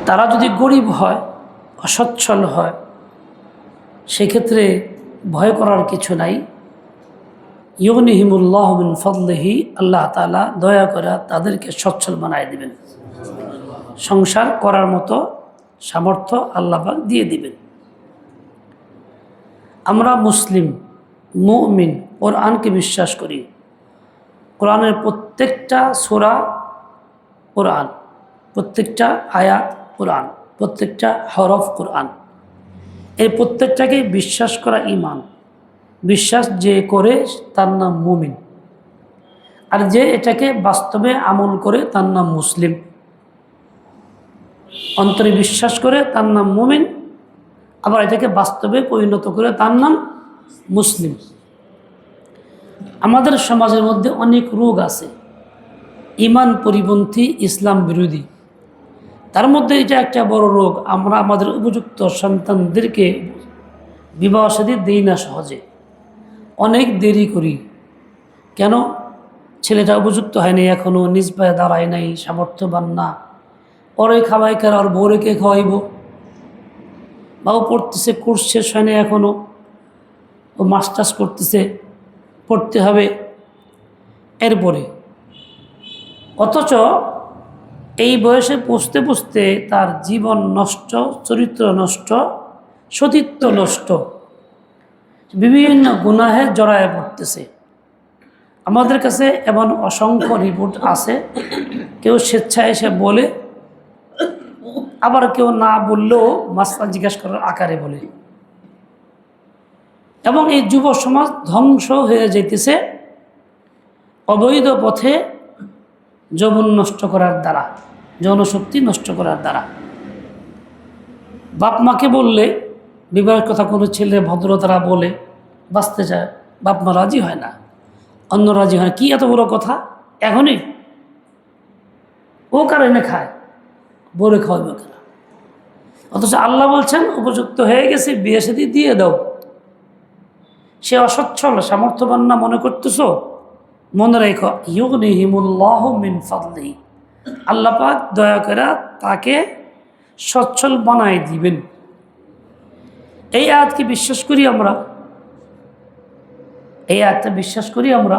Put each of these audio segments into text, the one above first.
তারা যদি গরিব হয়, অসচ্ছল হয়, সেক্ষেত্রে ভয় করার কিছু নাই। ইউগনিহিমুল্লাহু মিন ফাদলিহি, আল্লাহ তাআলা দয়া করে তাদেরকে সচ্ছল বানায় দিবেন, সংসার করার মতো সামর্থ্য আল্লাহ পাক দিয়ে দিবেন। আমরা মুসলিম, মুমিন, কোরআনকে বিশ্বাস করি। কোরআনের প্রত্যেকটা সূরা কোরআন, প্রত্যেকটা আয়াত কোরআন, প্রত্যেকটা হরফ কোরআন। এই প্রত্যেকটাকে বিশ্বাস করা ঈমান। বিশ্বাস যে করে তার নাম মুমিন, আর যে এটাকে বাস্তবে আমল করে তার নাম মুসলিম। অন্তরে বিশ্বাস করে তার নাম মুমিন, আবার এটাকে বাস্তবে পরিণত করে তার নাম মুসলিম। আমাদের সমাজের মধ্যে অনেক রোগ আছে, ঈমান পরিপন্থী, ইসলাম বিরোধী। তার মধ্যে এটা একটা বড় রোগ, আমরা আমাদের উপযুক্ত সন্তানদেরকে বিবাহ শাদী দেই না সহজে, অনেক দেরি করি। কেন? ছেলেটা উপযুক্ত হয়নি, এখনও নিজ পায়ে দাঁড়ায় নাই, সামর্থ্যবান না। পরে খাওয়াই কার, আর বউরেকে খাওয়াইব, বাবু পড়তেছে, কোর্স শেষ হয় না এখনও, ও মাস্টার্স করতেছে, পড়তে হবে এরপরে। অথচ এই বয়সে পৌঁছতে পৌঁছতে তার জীবন নষ্ট, চরিত্র নষ্ট, সতীত্ব নষ্ট, বিভিন্ন গুনাহে জড়ায় পড়তেছে। আমাদের কাছে এমন অসংখ্য রিপোর্ট আছে, কেউ স্বেচ্ছায় এসে বলে, আবার কেউ না বললেও মাসলা জিজ্ঞাসা করার আকারে বলে। এবং এই যুব সমাজ ধ্বংস হয়ে যাইতেছে অবৈধ পথে যৌবন নষ্ট করার দ্বারা, যৌনশক্তি নষ্ট করার দ্বারা। বাপ মাকে বললে, বিবাহের কথা কোনো ছেলে ভদ্রতারা বলে বাঁচতে চায়, বাপ মা রাজি হয় না, অন্য রাজি হয় না। কি এত বড় কথা এখনই? ও কারণে খায়, বলে খাওয়াবে কেন? অথচ আল্লাহ বলছেন উপযুক্ত হয়ে গেছে, বিয়ে শাদী দিয়ে দাও। সে অসচ্ছল, সামর্থ্যবান না মনে করতেছ, মনে রেখো, ইউগনিহিমুল্লাহু মিন ফাদলিহি, আল্লাহ পাক দয়া করে তাকে সচ্ছল বানায় দিবেন। এই আয়াতকে বিশ্বাস করি আমরা, এই আয়াতটা বিশ্বাস করি আমরা।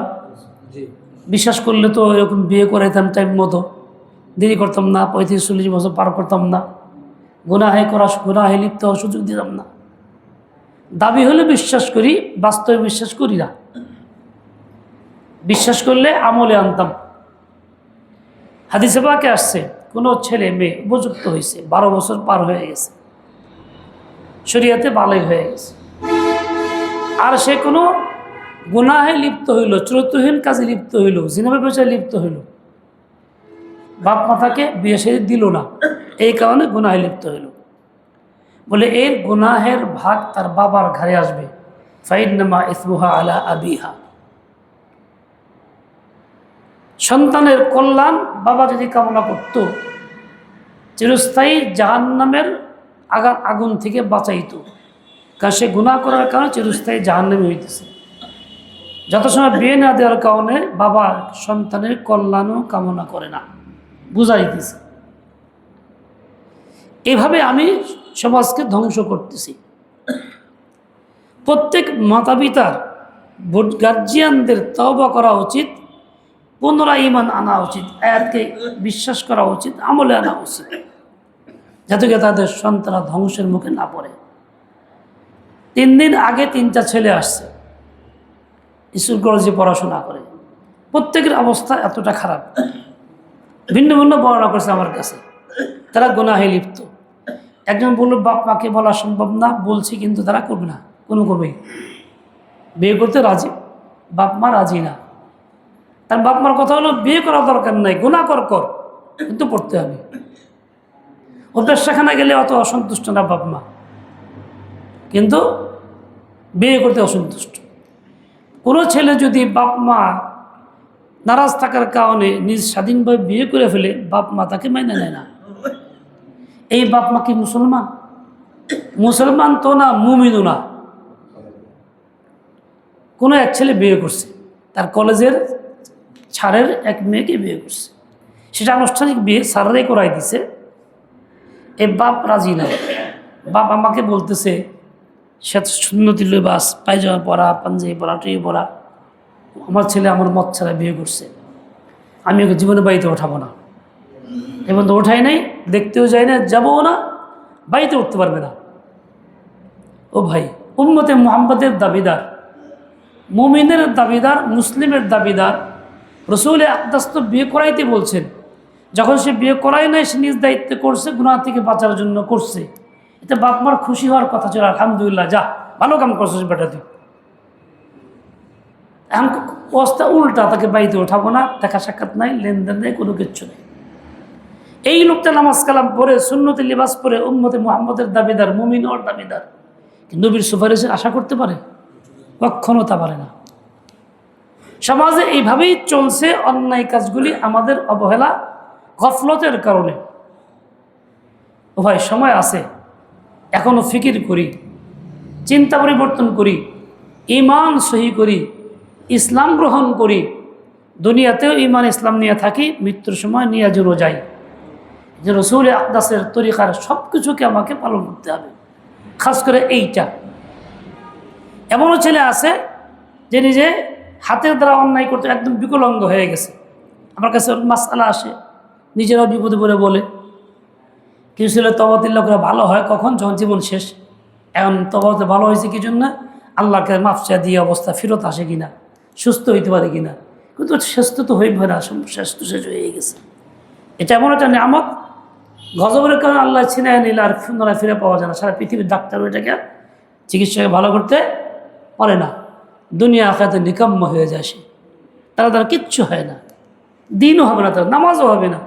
বিশ্বাস করলে তো এরকম বিয়ে করাইতাম টাইম মতো, দেরি করতাম না, 35-40 বছর পার করতাম না, গুনাহে লিপ্ত হওয়ার সুযোগ দিতাম না। দাবি হলে বিশ্বাস করি, বাস্তবে বিশ্বাস করি না। বিশ্বাস করলে আমলে আনতাম। হাদিসে পাকে আসছে, কোনো ছেলে মেয়ে উপযুক্ত হয়েছে, 12 বছর পার হয়ে গেছে, শরীয়তে বালেগ হয়ে গেছে, আর সে কোনো গুনাহে লিপ্ত হইল, চরিত্রহীন কাজে লিপ্ত হইল, জিনা ব্যবসায় লিপ্ত হইল, বাপ মাতাকে বিয়ে শাদী দিল না, এই কারণে গুনাহে লিপ্ত হইল, বলে এর গুনাহের ভাগ তার বাবার ঘরে আসবে। ফাইন্নামা ইসমুহা আলা আবিহা। সন্তানের কল্যাণ বাবা যদি কামনা করত, চিরস্থায়ী জাহান্নামের আগুন থেকে বাঁচাইত, কারণ সে গুনাহ করার কারণে চিরস্থায়ী জাহান্নামে হইতেছে। যত সময় বিয়ে না দেওয়ার কারণে বাবা সন্তানের কল্যাণও কামনা করে না, বুঝাইতেছে। এভাবে আমি সমাজকে ধ্বংস করতেছি। প্রত্যেক মাতা পিতার, গার্জিয়ানদের তওবা করা উচিত, পুনরায় ঈমান আনা উচিত, আয়াতকে বিশ্বাস করা উচিত, আমলে আনা উচিত, যাতে তাদের সন্তানরা ধ্বংসের মুখে না পড়ে। 3 দিন আগে 3টা ছেলে আসছে, স্কুল কলেজে পড়াশোনা করে, প্রত্যেকের অবস্থা এতটা খারাপ, ভিন্ন ভিন্ন বর্ণনা করছে আমার কাছে, তারা গুনাহে লিপ্ত। একজন বলল বাপ মাকে বলা সম্ভব না, বলছি কিন্তু তারা করবে না, কোনো করবেই, বিয়ে করতে রাজি, বাপ মা রাজি না। তার বাপ মার কথা হলো বিয়ে করা দরকার নাই, গুনাহ কর, কিন্তু পড়তে হবে। ওদের সেখানে গেলে অত অসন্তুষ্ট না বাপ মা, কিন্তু বিয়ে করতে অসন্তুষ্ট। কোনো ছেলে যদি বাপ মা নারাজ থাকার কারণে নিজ স্বাধীনভাবে বিয়ে করে ফেলে, বাপ মা তাকে মেনে নেয় না। এই বাপ মা কি মুসলমান? মুসলমান তো না, মুমিনও না। কোনো এক ছেলে বিয়ে করছে, তার কলেজের স্যারের এক মেয়েকে বিয়ে করছে, সেটা আনুষ্ঠানিক বিয়ে স্যারেরাই করাই দিছে। এ বাপ রাজি না। বাপ আমাকে বলতেছে সে সুন্নতি লিবাস, পায়জামা পরা, পাঞ্জাবি পরা, টুপি পরা। আমার ছেলে আমার মত ছাড়া বিয়ে করছে, আমি ওকে জীবনে বাড়িতে ওঠাবো না। এবং তো ওঠাই নাই, দেখতেও যায় না, যাবও না, বাড়িতে উঠতে পারবে না। ও ভাই, উম্মতে মুহাম্মদের দাবিদার, মুমিনের দাবিদার, মুসলিমের দাবিদার রসুল আকদাস তো বিয়ে করাইতে বলছেন। যখন সে বিয়ে করাই নাই, সে নিজ দায়িত্বে করছে, গুনাহ থেকে বাঁচার জন্য করছে। এতে বাপ মার খুশি হওয়ার কথা ছিল, আলহামদুলিল্লাহ, যা ভালো কাম করছিস বেটা তুই। এখন অবস্থা উল্টা, তাকে বাড়িতে ওঠাবো না, দেখা সাক্ষাৎ নাই, লেনদেন নেই, কোনো কিচ্ছু নেই। এই লোকটা নামাজ কালাম পরে, সুন্নতি লিবাস পরে, উম্মতে মুহাম্মদের দাবিদার, মুমিন ওর দাবিদার, নবীর সুপারিশের আশা করতে পারে? কখনো তা পারে না। সমাজে এইভাবেই চলছে অন্যায় কাজগুলি, আমাদের অবহেলা, গফলতের কারণে। ও ভাই, সময় আছে, এখনো ফিকির করি, চিন্তা পরিবর্তন করি, ঈমান সহি করি, ইসলাম গ্রহণ করি, দুনিয়াতেও ঈমান ইসলাম নিয়ে থাকি, মৃত্যুর সময় নিয়ে জুড়ো যাই যে রসুল আকদাসের তরিকার সব কিছুকে আমাকে পালন করতে হবে, খাস করে এইটা। এমনও ছেলে আছে যে নিজে হাতের দ্বারা অন্যায় করতে একদম বিকলাঙ্গ হয়ে গেছে। আমার কাছে মাসআলা আসে, নিজেরাও বিপদে পড়ে বলে, কিছু ছেলে তওবাতিল্লাহ করে ভালো হয় কখন? যখন জীবন শেষ। এখন তওবাতে ভালো হয়েছে কি জন্য? আল্লাহকে মাফ দিয়ে অবস্থা ফেরত আসে কিনা, সুস্থ হইতে পারে কিনা। কিন্তু সুস্থ তো হইবে না, শেষ তো শেষ হয়ে গেছে। এটা এমন একটা নিয়ামত, গজবের কারণে আল্লাহ ছিনায় নিলে আর পুনরায় ফিরে পাওয়া যায় না। সারা পৃথিবীর ডাক্তার এটাকে চিকিৎসাকে ভালো করতে পারে না। দুনিয়া আখিরাতে নিকাম্ম হয়ে যায় সে, তারা দ্বারা কিচ্ছু হয় না, দিনও হবে না, তার নামাজও হবে না,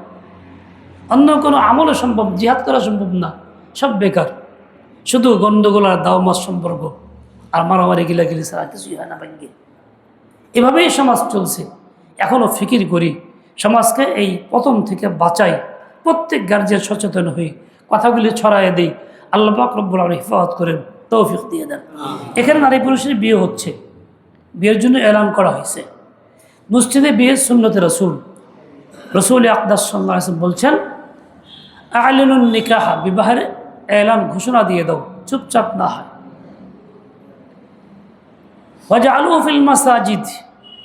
অন্য কোনো আমলও সম্ভব, জিহাদ করা সম্ভব না, সব বেকার। শুধু গন্ডগোল আর দাওমাস সম্পর্ক আর মারামারি গিলাগিলি ছাড়া কিছুই হয় না ভাগ্যে। এভাবেই সমাজ চলছে। এখনও ফিকির করি, সমাজকে এই পতন থেকে বাঁচাই, প্রত্যেক গার্জিয়ান সচেতন হই, কথাগুলি ছড়াইয়ে দিই। আল্লাহ পাক রব্বুল আলামিন হিফাজত করেন, তৌফিক দিয়ে দেন। এখানে নারী পুরুষের বিয়ে হচ্ছে, বিয়ের জন্য এলান করা হয়েছে। মসজিদে বিয়ে সুন্নতে রসুল, রসুল আকদাস সাল্লাল্লাহু আলাইহি ওয়াসাল্লাম বলছেন, আ'লিনুন নিকাহ, বিবাহের এলান ঘোষণা দিয়ে দাও, চুপচাপ না হয়। ওয়াজআলু ফিল মাসাজিদ,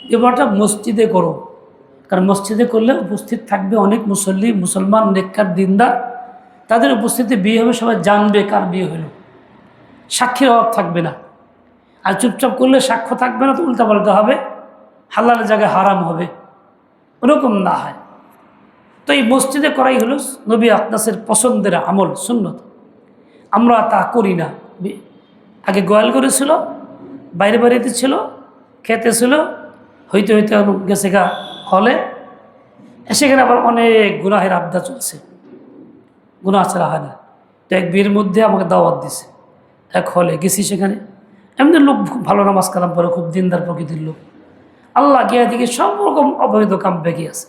বিবাহটা মসজিদে করো, কারণ মসজিদে করলে উপস্থিত থাকবে অনেক মুসল্লি, মুসলমান, নেককার, দিনদার, তাদের উপস্থিতি বিয়ে হবে, সবাই জানবে কার বিয়ে হলো, সাক্ষীর অভাব থাকবে না। আর চুপচাপ করলে সাক্ষ্য থাকবে না, তো উল্টাপাল্টা হবে, হালালের জায়গায় হারাম হবে, ওরকম না হয়। তো এই মসজিদে করাই হলো নবী আকদাসের পছন্দের আমল, সুন্নত। আমরা তা করি না। আগে গোয়াল করেছিল, বাইরে বাড়িতে ছিল, খেতে ছিল, হইতে হইতে গেছে গা হলে, সেখানে আবার অনেক গুনাহের আবদা চলছে, গুনাহ ছাড়া হয় না। তো এক বিয়ের মধ্যে আমাকে দাওয়াত দিছে, এক হলে গেছি, সেখানে এমনি লোক ভালো নামাজ কালাম পরে, খুব দিনদার প্রকৃতির লোক। আল্লাহ গিয়া দিকে সব রকম অবৈধ কাম বেঁকে আছে,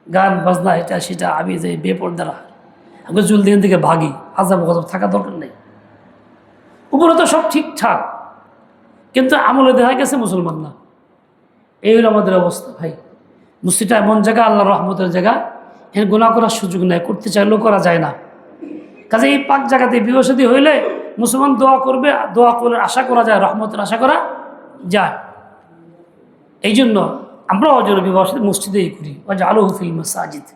গান বাজনা, এটা সেটা, আমি যাই বেপরদারা, আমি জুল দিন থেকে ভাগি, আজাব গজব থাকা দরকার নেই। উপরে তো সব ঠিকঠাক, কিন্তু আমলে দেখা গেছে মুসলমান না। এই হলো আমাদের অবস্থা ভাই। মসজিদটা এমন জায়গা, আল্লাহর রহমতের জায়গা, এর গুনাহ করার সুযোগ নেই, করতে চাইলেও করা যায় না। কাজে এই পাক জায়গাতে বিবাহ শাদী হইলে মুসলমান দোয়া করবে, দোয়া করলে আশা করা যায়, রহমতের আশা করা যায়। এই জন্য আমরাও যেন বিবাহ শাদী মসজিদেই করি, ওয়াজআলুহু ফিল মাসাজিদ।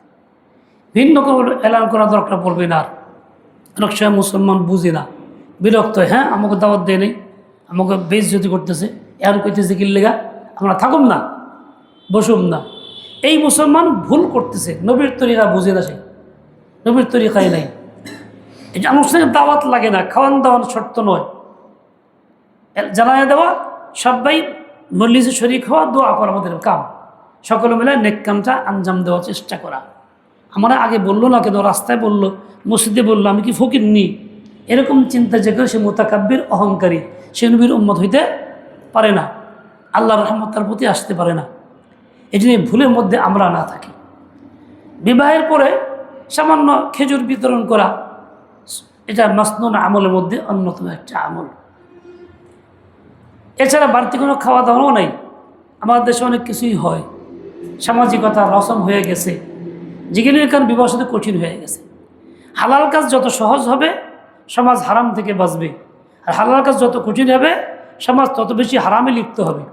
ভিন্ন কোনো এলান করা দরকার পড়বে না। আর অনেক সময় মুসলমান বুঝে না, বিরক্ত হয়, হ্যাঁ আমাকে দাওয়াত দেয় নেই, আমাকে বেইজ্জতি করতেছে, এমন করতেছে কি লেগা, আমরা থাকুম না, বসুম না। এই মুসলমান ভুল করতেছে, নবীর তরিকা বুঝে না, সে নবীর তরিকাই নাই। এই যে আনুষ্ঠানিক দাওয়াত লাগে না, খাওয়ান দাওয়ান শর্ত নয়, জানায় দেওয়া, সবাই মজলিসে শরীক হওয়া, দোয়া করা আমাদের কাম, সকলে মিলে নেক কামটা আঞ্জাম দেওয়ার চেষ্টা করা। আমরা আগে বললো না কেন, রাস্তায় বললো, মসজিদে বললো, আমি কি ফকির নি, এরকম চিন্তা যে করে সে মুতাকাব্বির, অহংকারী, সে নবীর উম্মত হইতে পারে না, আল্লাহর রহমত তার প্রতি আসতে পারে না। এই জন্য ভুলের মধ্যে আমরা না থাকি। বিবাহের পরে সামান্য খেজুর বিতরণ করা, এটা মাসনুন আমলের মধ্যে অন্যতম একটা আমল। এছাড়া বাড়তি কোনো খাওয়া দাওয়াও নাই। আমাদের দেশে অনেক কিছুই হয়, সামাজিকতা রসম হয়ে গেছে, যেগুলির কারণে বিবাহ সাথে কঠিন হয়ে গেছে। হালাল কাজ যত সহজ হবে সমাজ হারাম থেকে বাঁচবে, আর হালাল কাজ যত কঠিন হবে সমাজ তত বেশি হারামে লিপ্ত হবে।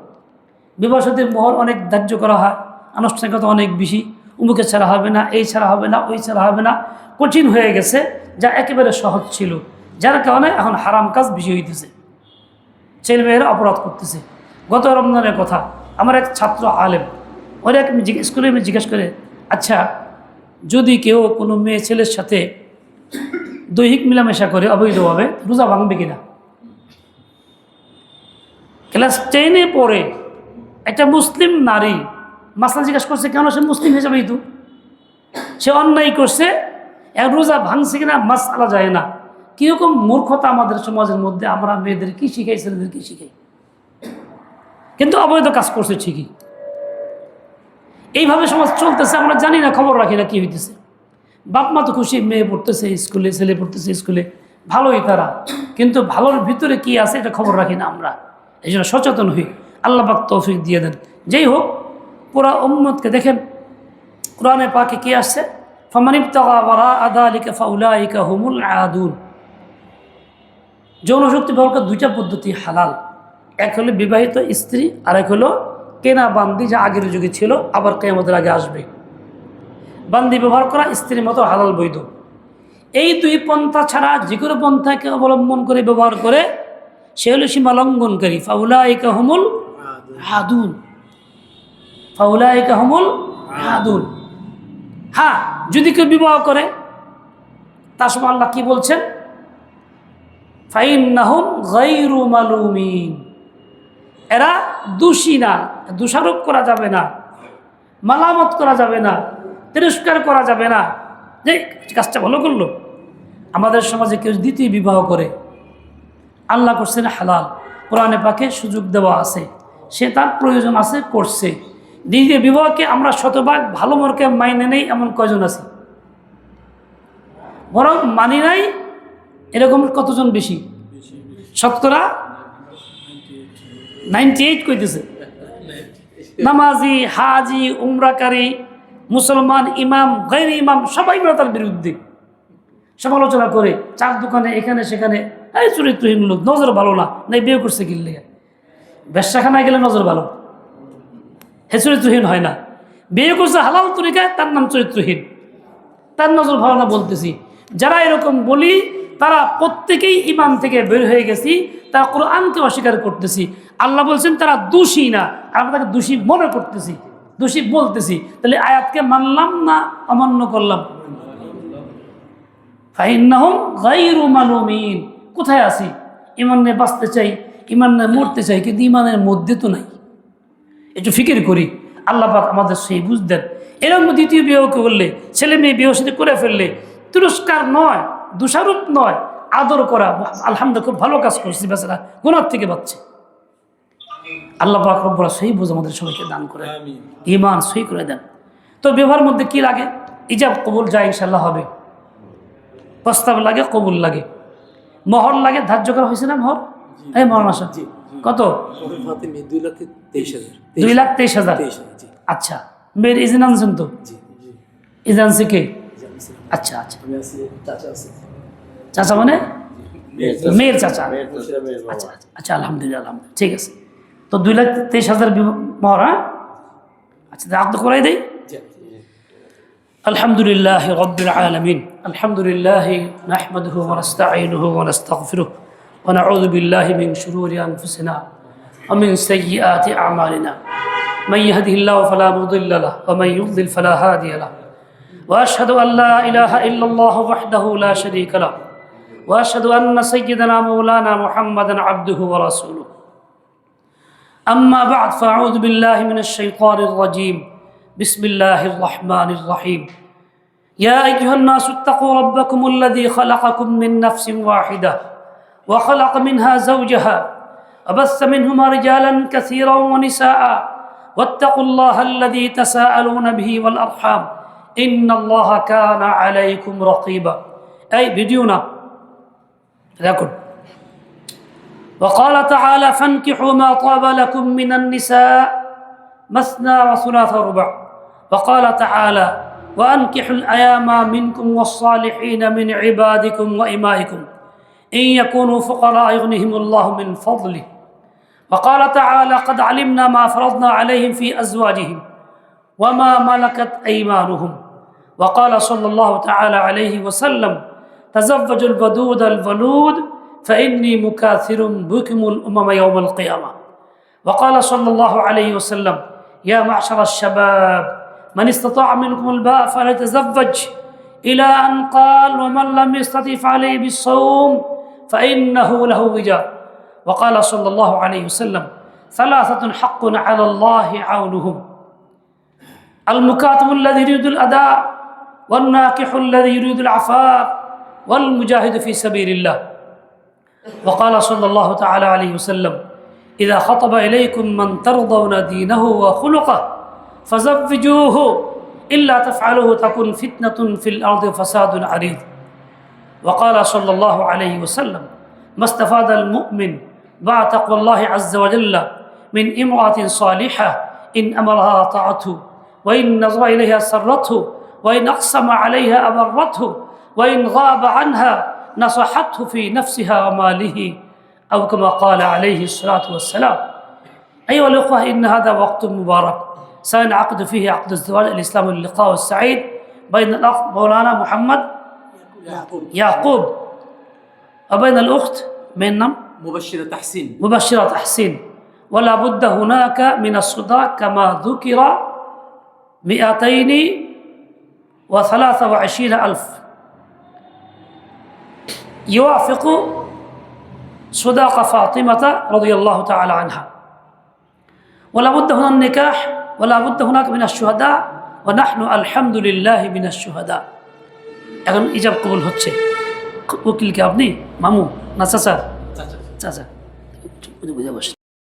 বিবাহ সাথীর মোহর অনেক ধার্য করা হয়, আনুষ্ঠানিকতা অনেক বেশি, উমুকে ছাড়া হবে না, এই ছাড়া হবে না, ওই ছাড়া হবে না, কঠিন হয়ে গেছে, যা একেবারে সহজ ছিল, যার কারণে এখন হারাম কাজ বেশি হইতেছে, ছেলেমেয়েরা অপরাধ করতেছে। গত রমজানের কথা, আমার এক ছাত্র আলেম, ওরা এক স্কুলে জিজ্ঞেস করে, আচ্ছা যদি কেউ কোনো মেয়ে ছেলের সাথে দৈহিক মিলামেশা করে অবৈধভাবে রোজা ভাঙবে কিনা? ক্লাস 10-এ পড়ে একটা মুসলিম নারী মাসলা জিজ্ঞাসা করছে, কেন সে মুসলিম হিসাবেই তো সে অন্যায় করছে, এক রোজা ভাঙছে কিনা মাসআলা যায় না। কীরকম মূর্খতা আমাদের সমাজের মধ্যে! আমরা মেয়েদের কি শিখাই, ছেলেদের কি শিখাই, কিন্তু অবৈধ কাজ করছে ঠিকই। এইভাবে সমাজ চলতেছে, আমরা জানি না, খবর রাখি না কি হইতেছে। বাপ মা তো খুশি, মেয়ে পড়তেছে স্কুলে, ছেলে পড়তেছে স্কুলে, ভালোই তারা, কিন্তু ভালোর ভিতরে কি আছে এটা খবর রাখি না আমরা। এই জন্য সচেতন হই, আল্লাহ পাক তৌফিক দিয়ে দেন। যেই হোক, পুরা উম্মতকে দেখেন কোরআনে পাকে কি আসছে, ফামান ইবতাগা ওয়ারাআ যালিকা ফাউলাইকা হুমুল আদুন। যৌন শক্তি ব্যবহার দুইটা পদ্ধতি হালাল, এক হলো বিবাহিত স্ত্রী, আর এক হলো কেনা বান্দি, যা আগের যুগে ছিল, আবার কিয়ামতের আগে আসবে। বান্দি ব্যবহার করা স্ত্রীর মতো হালাল বৈধ। এই দুই পন্থা ছাড়া যে কোনো পন্থাকে অবলম্বন করে ব্যবহার করে সে হলো সীমা লঙ্ঘনকারী। ফাউলাইকা হুমুল আদুন, ফাউলাইকা হুমুল আদুন। হ্যাঁ, যদি কেউ বিবাহ করে, তার সময় আল্লাহ কি বলছেন, ফাইন্নাহুম গায়রু মালুমিন, এরা দোষী না, দোষারোপ করা যাবে না, মালামত করা যাবে না, তিরস্কার করা যাবে না যে কাজটা ভালো করলো। আমাদের সমাজে কেউ দ্বিতীয় বিবাহ করে, আল্লাহ করছেন হালাল, কোরআনে পাকে সুযোগ দেওয়া আছে, সে তার প্রয়োজন আছে করছে। দ্বিতীয় বিবাহকে আমরা শতভাগ ভালো মর্কে মাইনে নেই এমন কয়জন আছে? বরং মানি নাই এরকম কতজন বেশি? শতকরা 98 কইতেছে। নামাজি, হাজি, উমরাকারী, মুসলমান, ইমাম, গায়র ইমাম সবাই তার বিরুদ্ধে সমালোচনা করে, চার দোকানে এখানে সেখানে, এই চরিত্রহীন লোক, নজর ভালো না, নাই বিয়ে করছে কিনলে, ব্যবসাখানায় গেলে নজর ভালো, হে চরিত্রহীন হয় না। বিয়ে করছে হালাল তরিকায়, তার নাম চরিত্রহীন, তার নজর ভালো না। বলতেছি যারা এরকম বলি তারা প্রত্যেকেই ইমান থেকে বের হয়ে গেছি, তারা কোরআনকে অস্বীকার করতেছি। আল্লাহ বলছেন তারা দোষী না, আর আমরা তাকে দোষী মনে করতেছি, দোষী বলতেছি। তাহলে আয়াতকে মানলাম না অমান্য করলাম? ফাইন্নাহুম গায়রু মালুমিন। কোথায় আছি? ইমান নিয়ে বাঁচতে চাই, ইমান নিয়ে মরতে চাই, কিন্তু ইমানের মধ্যে তো নাই। একটু ফিকির করি, আল্লাহ পাক আমাদের সেই বুঝ দেন। এরকম দ্বিতীয় বিবাহকে বললে, ছেলে মেয়ে বিবাহ সাথে করে ফেললে, তিরস্কার নয়, দোষারোপ নয়, আদর করা, আলহামদুলিল্লাহ খুব ভালো কাজ করছি, বেচারা গুনাহ থেকে বাঁচছে। আল্লাহ পাক রব্বুল সেই বুঝ আমাদের সবাইকে দান করে, ইমান সই করে দেন। তো বিবাহের মধ্যে কি লাগে? ইজাব কবুল যায়, ইনশাল্লাহ হবে। প্রস্তাব লাগে, কবুল লাগে, মোহর লাগে, ধার্য করা হয়েছে না মোহর? এই মোহর আসা কত? 2,23,000। আচ্ছা, মেয়ের ইজেন আনছেন তো? ইজেন আনছে কে? আচ্ছা আচ্ছা, চাচা মানে মেয়ের চাচা। আচ্ছা আচ্ছা, আলহামদুলিল্লাহ, আলহামদুলিল্লাহ, ঠিক আছে। তো 2,23,000 মোহর। হ্যাঁ, আচ্ছা, আব্দ করাই দেই। আলহামদুলিল্লাহ রাব্বিল আলামিন, আলহামদুলিল্লাহ নাহমাদুহু ওয়া নাস্তাঈনুহু ওয়া নাস্তাগফিরুহু ওয়া নাউযু বিল্লাহি মিন শুরুরি আনফুসিনা ওয়া মিন সাইয়্যাতি আ'মালিনা। মান ইয়াহদিহিল্লাহু ফালা মুদিল্লা লাহু ওয়া মান ইউদ্লিল ফালা হাদিয়া লাহু। ওয়া আশহাদু আল লা ইলাহা ইল্লাল্লাহু ওয়াহদাহু লা শারীকা লাহু ওয়া আশহাদু আন্না সাইয়্যিদানা মাওলানা মুহাম্মাদান আবদুহু ওয়া রাসূলুহু। আম্মা বা'দ, ফাআউযু বিল্লাহি মিনাশ শাইতানির রাজীম। বিসমিল্লাহির রাহমানির রাহিম। ইয়া আইয়ুহান-নাসু ইত্তাকু রাব্বাকুমুল্লাযী খালাকাকুম মিন নাফসিন ওয়াহিদাহ ওয়া খালাকা মিনহা যাওজাহা ওয়া বাসসা মিনহুমা রিজালান কাসীরান ওয়া নিসাআ ওয়াত্তাকুল্লাহাল্লাযী তাসাআলুনা বিহি ওয়াল আরহাম ইন্নাল্লাহা কানা আলাইকুম রাকীবা। এই ভিডিও না, রেকর্ড। وقال تعالى فانكحوا ما طاب لكم من النساء مثنى وثلاث ورباع. وقال تعالى وأنكحوا الأيام منكم والصالحين من عبادكم وإمائكم إن يكونوا فقراء يغنيهم الله من فضله وقال تعالى قد علمنا ما فرضنا عليهم في أزواجهم وما ملكت أيمانهم وقال صلى الله تعالى عليه وسلم تزوجوا الودود الولود فإني مكاثر بكم الأمم يوم القيامة وقال صلى الله عليه وسلم يا معشر الشباب من استطاع منكم الباء فليتزوج إلى أن قال ومن لم يستطع فعليه بالصوم فإنه له وجاء وقال صلى الله عليه وسلم ثلاثة حق على الله عونهم المكاتب الذي يريد الأداء والناكح الذي يريد العفاف والمجاهد في سبيل الله وقال صلى الله تعالى عليه وسلم إذا خطب إليكم من ترضون دينه وخلقه فزوجوه إلا تفعلوه تكن فتنة في الأرض فساد عريض وقال صلى الله عليه وسلم ما استفاد المؤمن بعد تقوى الله عز وجل من امرأة صالحة إن أمرها أطاعته وإن نظر إليها سرته وإن أقسم عليها أبرته وإن غاب عنها نصحته في نفسها وماله أو كما قال عليه الصلاة والسلام أيها الأخوة إن هذا وقت مبارك سينعقد فيه عقد الزواج الإسلامي للقاء السعيد بين الأخ مولانا محمد يعقوب وبين الأخت من مبشرة تحسين ولا بد هناك من الصداق كما ذكر 223,000 يوافق صداق فاطمة رضي الله تعالى عنها ولا بد هنا النكاح ولا بد هناك من الشهداء ونحن الحمد لله من الشهداء এখন ইজাব কবুল হচ্ছে উকিল কি আপনি মামু না চাচা চাচা বুঝে বসে